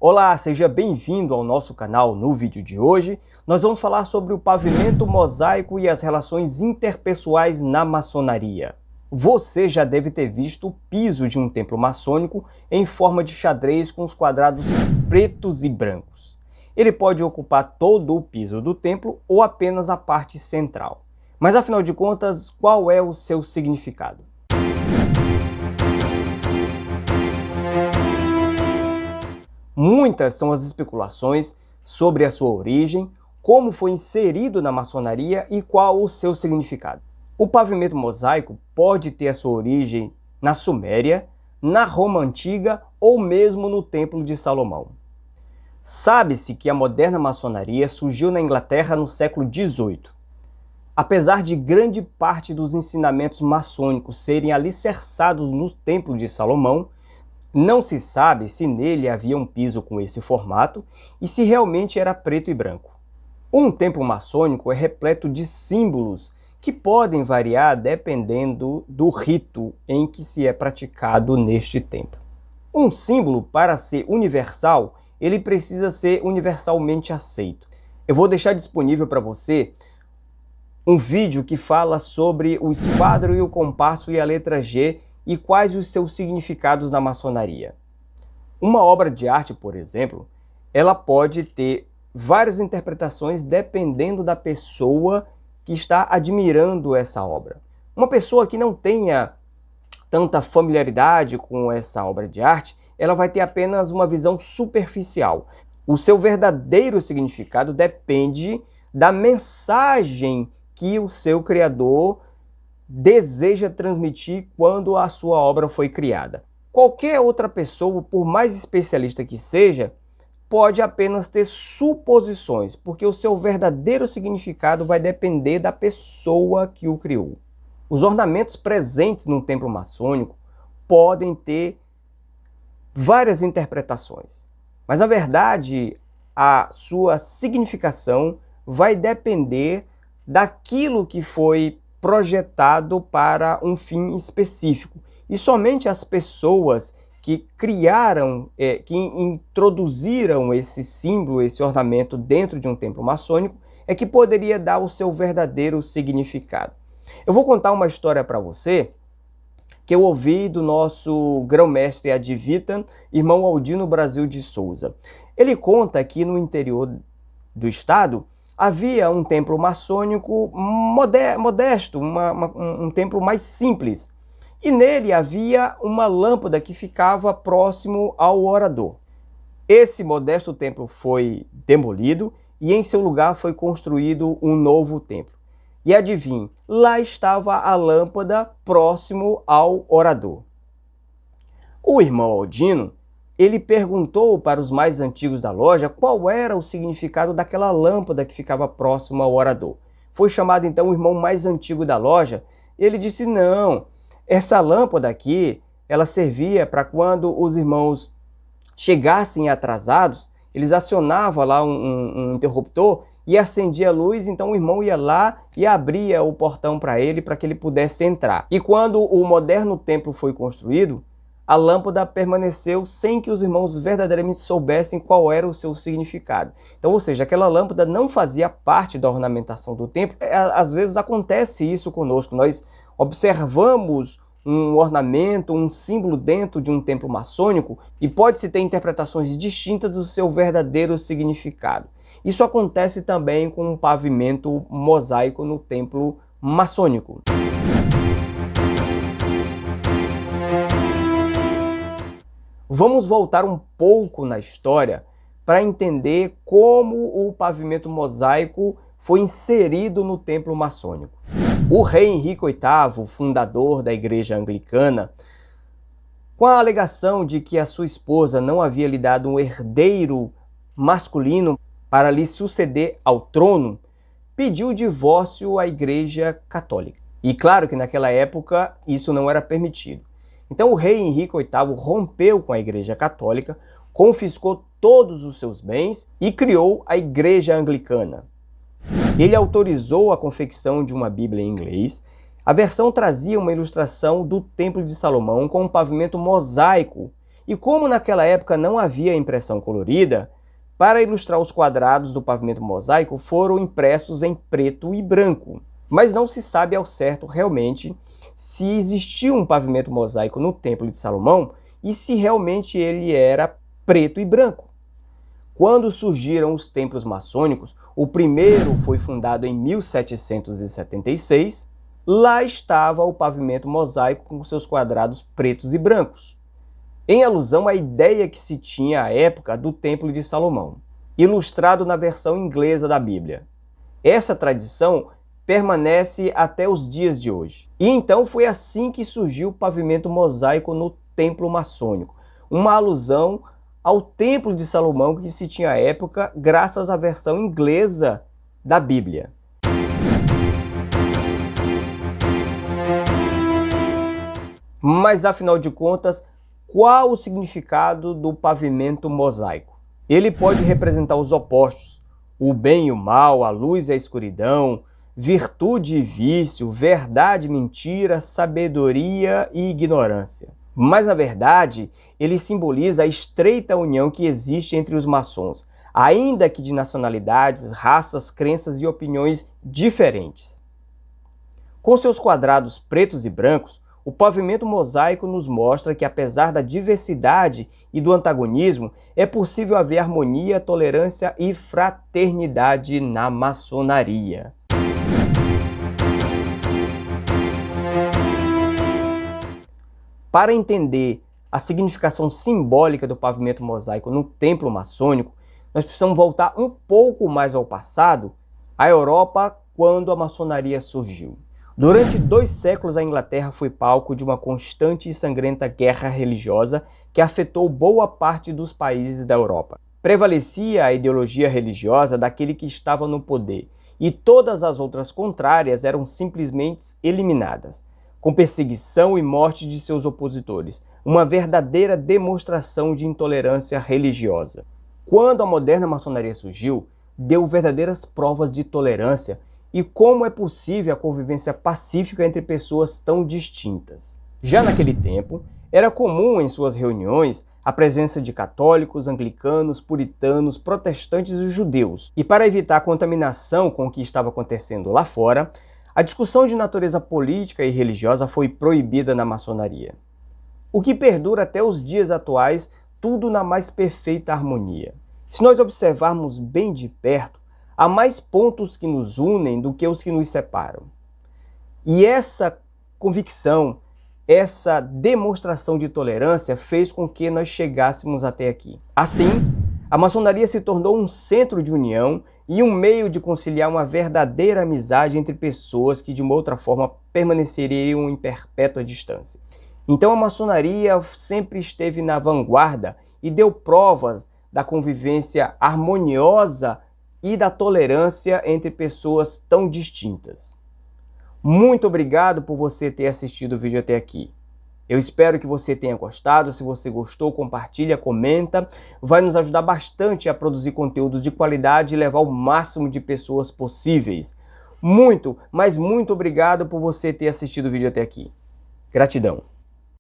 Olá, seja bem-vindo ao nosso canal. No vídeo de hoje, nós vamos falar sobre o pavimento mosaico e as relações interpessoais na maçonaria. Você já deve ter visto o piso de um templo maçônico em forma de xadrez com os quadrados pretos e brancos. Ele pode ocupar todo o piso do templo ou apenas a parte central. Mas afinal de contas, qual é o seu significado? Muitas são as especulações sobre a sua origem, como foi inserido na maçonaria e qual o seu significado. O pavimento mosaico pode ter a sua origem na Suméria, na Roma Antiga ou mesmo no Templo de Salomão. Sabe-se que a moderna maçonaria surgiu na Inglaterra no século XVIII. Apesar de grande parte dos ensinamentos maçônicos serem alicerçados no Templo de Salomão, não se sabe se nele havia um piso com esse formato e se realmente era preto e branco. Um templo maçônico é repleto de símbolos que podem variar dependendo do rito em que se é praticado neste templo. Um símbolo, para ser universal, ele precisa ser universalmente aceito. Eu vou deixar disponível para você um vídeo que fala sobre o esquadro e o compasso e a letra G e quais os seus significados na maçonaria. Uma obra de arte, por exemplo, ela pode ter várias interpretações dependendo da pessoa que está admirando essa obra. Uma pessoa que não tenha tanta familiaridade com essa obra de arte, ela vai ter apenas uma visão superficial. O seu verdadeiro significado depende da mensagem que o seu criador deseja transmitir quando a sua obra foi criada. Qualquer outra pessoa, por mais especialista que seja, pode apenas ter suposições, porque o seu verdadeiro significado vai depender da pessoa que o criou. Os ornamentos presentes no templo maçônico podem ter várias interpretações, mas na verdade a sua significação vai depender daquilo que foi projetado para um fim específico. E somente as pessoas que criaram, que introduziram esse símbolo, esse ornamento dentro de um templo maçônico, é que poderia dar o seu verdadeiro significado. Eu vou contar uma história para você que eu ouvi do nosso grão-mestre ad vitam, irmão Aldino Brasil de Souza. Ele conta que no interior do estado havia um templo maçônico modesto, um templo mais simples. E nele havia uma lâmpada que ficava próximo ao orador. Esse modesto templo foi demolido e em seu lugar foi construído um novo templo. E adivinhe, lá estava a lâmpada próximo ao orador. O irmão Aldino, ele perguntou para os mais antigos da loja qual era o significado daquela lâmpada que ficava próximo ao orador. Foi chamado então o irmão mais antigo da loja. Ele disse: não, essa lâmpada aqui, ela servia para quando os irmãos chegassem atrasados, eles acionavam lá um interruptor e acendia a luz, então o irmão ia lá e abria o portão para ele que ele pudesse entrar. E quando o moderno templo foi construído, a lâmpada permaneceu sem que os irmãos verdadeiramente soubessem qual era o seu significado. Então, ou seja, aquela lâmpada não fazia parte da ornamentação do templo. Às vezes acontece isso conosco. Nós observamos um ornamento, um símbolo dentro de um templo maçônico e pode-se ter interpretações distintas do seu verdadeiro significado. Isso acontece também com o pavimento mosaico no templo maçônico. Vamos voltar um pouco na história para entender como o pavimento mosaico foi inserido no templo maçônico. O rei Henrique VIII, fundador da Igreja Anglicana, com a alegação de que a sua esposa não havia lhe dado um herdeiro masculino para lhe suceder ao trono, pediu o divórcio à Igreja Católica. E claro que naquela época isso não era permitido. Então o rei Henrique VIII rompeu com a Igreja Católica, confiscou todos os seus bens e criou a Igreja Anglicana. Ele autorizou a confecção de uma Bíblia em inglês. A versão trazia uma ilustração do Templo de Salomão com um pavimento mosaico E como naquela época não havia impressão colorida, para ilustrar os quadrados do pavimento mosaico foram impressos em preto e branco. Mas não se sabe ao certo realmente se existiu um pavimento mosaico no Templo de Salomão e se realmente ele era preto e branco. Quando surgiram os templos maçônicos, o primeiro foi fundado em 1776, lá estava o pavimento mosaico com seus quadrados pretos e brancos, em alusão à ideia que se tinha à época do Templo de Salomão, ilustrado na versão inglesa da Bíblia. Essa tradição permanece até os dias de hoje. E então foi assim que surgiu o pavimento mosaico no templo maçônico, uma alusão ao Templo de Salomão que se tinha à época graças à versão inglesa da Bíblia. Mas afinal de contas, qual o significado do pavimento mosaico? Ele pode representar os opostos, o bem e o mal, a luz e a escuridão, virtude e vício, verdade e mentira, sabedoria e ignorância. Mas, na verdade, ele simboliza a estreita união que existe entre os maçons, ainda que de nacionalidades, raças, crenças e opiniões diferentes. Com seus quadrados pretos e brancos, o pavimento mosaico nos mostra que, apesar da diversidade e do antagonismo, é possível haver harmonia, tolerância e fraternidade na maçonaria. Para entender a significação simbólica do pavimento mosaico no templo maçônico, nós precisamos voltar um pouco mais ao passado, à Europa, quando a maçonaria surgiu. Durante 2 séculos, a Inglaterra foi palco de uma constante e sangrenta guerra religiosa que afetou boa parte dos países da Europa. Prevalecia a ideologia religiosa daquele que estava no poder, e todas as outras contrárias eram simplesmente eliminadas, com perseguição e morte de seus opositores, uma verdadeira demonstração de intolerância religiosa. Quando a moderna maçonaria surgiu, deu verdadeiras provas de tolerância e como é possível a convivência pacífica entre pessoas tão distintas. Já naquele tempo, era comum em suas reuniões a presença de católicos, anglicanos, puritanos, protestantes e judeus. E para evitar a contaminação com o que estava acontecendo lá fora, a discussão de natureza política e religiosa foi proibida na maçonaria, o que perdura até os dias atuais, tudo na mais perfeita harmonia. Se nós observarmos bem de perto, há mais pontos que nos unem do que os que nos separam. E essa convicção, essa demonstração de tolerância fez com que nós chegássemos até aqui. Assim, a maçonaria se tornou um centro de união e um meio de conciliar uma verdadeira amizade entre pessoas que de uma outra forma permaneceriam em perpétua distância. Então a maçonaria sempre esteve na vanguarda e deu provas da convivência harmoniosa e da tolerância entre pessoas tão distintas. Muito obrigado por você ter assistido o vídeo até aqui. Eu espero que você tenha gostado. Se você gostou, compartilha, comenta. Vai nos ajudar bastante a produzir conteúdos de qualidade e levar o máximo de pessoas possíveis. Muito, mas muito obrigado por você ter assistido o vídeo até aqui. Gratidão.